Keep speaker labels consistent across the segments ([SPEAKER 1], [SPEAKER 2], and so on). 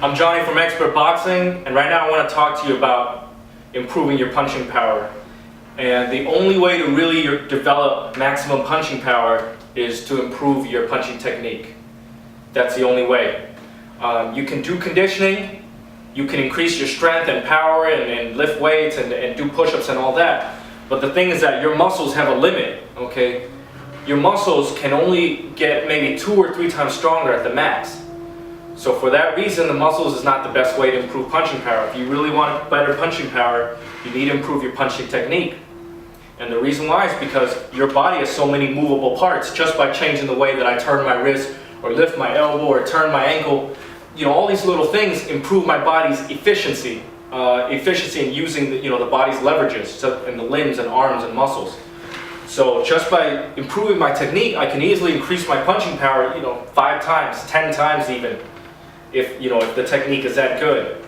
[SPEAKER 1] I'm Johnny from Expert Boxing, and right now I want to talk to you about improving your punching power. And the only way to really develop maximum punching power is to improve your punching technique. That's the only way. You can do conditioning, you can increase your strength and power and lift weights and do push-ups and all that. But the thing is that your muscles have a limit, okay? Your muscles can only get maybe 2 or 3 times stronger at the max. So for that reason, the muscles is not the best way to improve punching power. If you really want better punching power, you need to improve your punching technique. And the reason why is because your body has so many movable parts. Just by changing the way that I turn my wrist or lift my elbow or turn my ankle, you know, all these little things improve my body's efficiency. Efficiency in using the body's leverages and the limbs and arms and muscles. So just by improving my technique, I can easily increase my punching power, 5 times, 10 times even, if the technique is that good.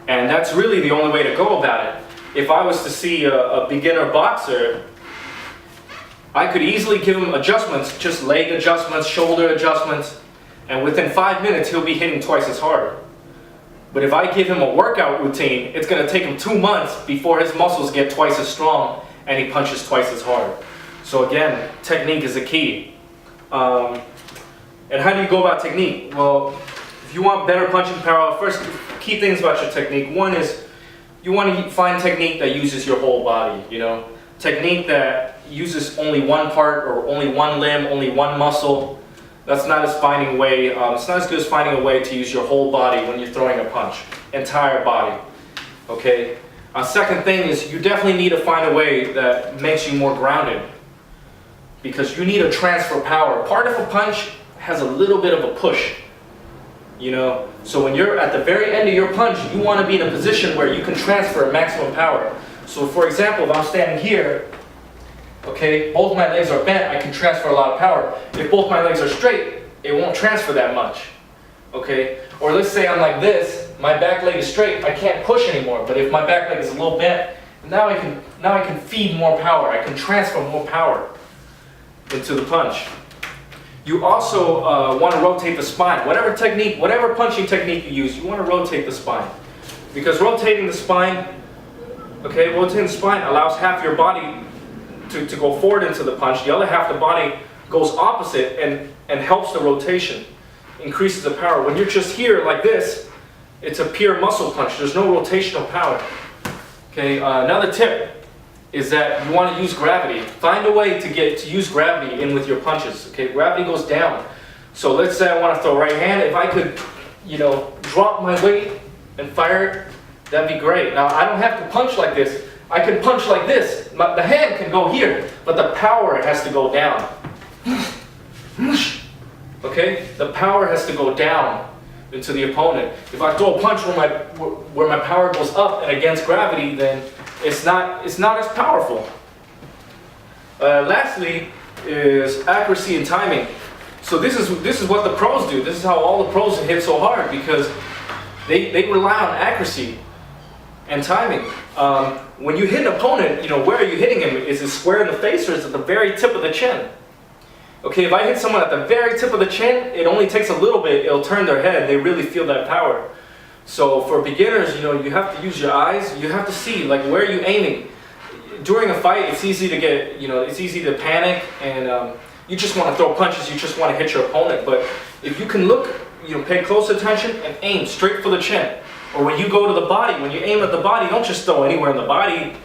[SPEAKER 1] And that's really the only way to go about it. If I was to see a beginner boxer, I could easily give him adjustments, just leg adjustments, shoulder adjustments, and within 5 minutes he'll be hitting twice as hard. But if I give him a workout routine, it's going to take him 2 months before his muscles get twice as strong and he punches twice as hard. So again, technique is the key. And how do you go about technique? Well, if you want better punching power, first key things about your technique. One is you want to find technique that uses your whole body. Technique that uses only one part or only one limb, only one muscle. That's not as finding a way. It's not as good as finding a way to use your whole body when you're throwing a punch, entire body. Okay. Second thing is you definitely need to find a way that makes you more grounded, because you need to transfer power. Part of a punch has a little bit of a push. So when you're at the very end of your punch, you want to be in a position where you can transfer maximum power. So for example, if I'm standing here, okay, both my legs are bent, I can transfer a lot of power. If both my legs are straight, it won't transfer that much. Okay? Or let's say I'm like this, my back leg is straight, I can't push anymore. But if my back leg is a little bent, now I can feed more power. I can transfer more power into the punch. You also want to rotate the spine. Whatever punching technique you use, you want to rotate the spine. Because rotating the spine allows half your body to go forward into the punch. The other half of the body goes opposite and helps the rotation, increases the power. When you're just here like this, it's a pure muscle punch. There's no rotational power. Okay. Another tip is that you want to use gravity. Find a way to use gravity in with your punches. Okay, gravity goes down. So let's say I want to throw right hand. If I could, drop my weight and fire it, that'd be great. Now I don't have to punch like this. I can punch like this. The hand can go here, but the power has to go down. Okay, the power has to go down into the opponent. If I throw a punch where my power goes up and against gravity, then it's not as powerful. Lastly is accuracy and timing. So this is what the pros do. This is how all the pros hit so hard, because they rely on accuracy and timing. When you hit an opponent, where are you hitting him? Is it square in the face or is it the very tip of the chin? Okay, if I hit someone at the very tip of the chin, it only takes a little bit, it'll turn their head, they really feel that power. So for beginners, you have to use your eyes, you have to see, like, where are you aiming? During a fight, it's easy to get, it's easy to panic, and you just want to throw punches, you just want to hit your opponent. But if you can look, pay close attention and aim straight for the chin. Or when you go to the body, when you aim at the body, don't just throw anywhere in the body.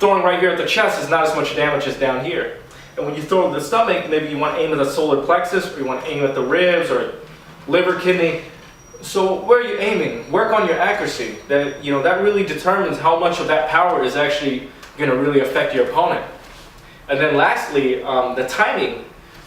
[SPEAKER 1] Throwing right here at the chest is not as much damage as down here. And when you throw the stomach, maybe you want to aim at the solar plexus, or you want to aim at the ribs, or liver, kidney. So where are you aiming? Work on your accuracy. That really determines how much of that power is actually going to really affect your opponent. And then lastly, the timing.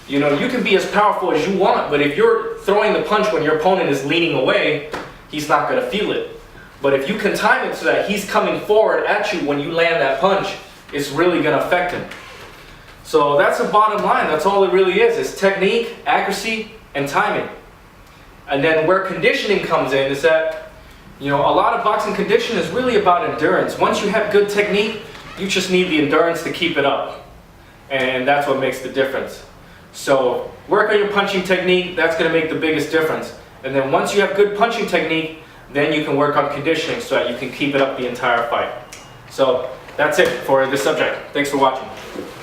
[SPEAKER 1] You can be as powerful as you want, but if you're throwing the punch when your opponent is leaning away, he's not going to feel it. But if you can time it so that he's coming forward at you when you land that punch, it's really going to affect him. So that's the bottom line. That's all it really is. It's technique, accuracy, and timing. And then where conditioning comes in is that, a lot of boxing conditioning is really about endurance. Once you have good technique, you just need the endurance to keep it up. And that's what makes the difference. So work on your punching technique. That's going to make the biggest difference. And then once you have good punching technique, then you can work on conditioning so that you can keep it up the entire fight. So that's it for this subject. Thanks for watching.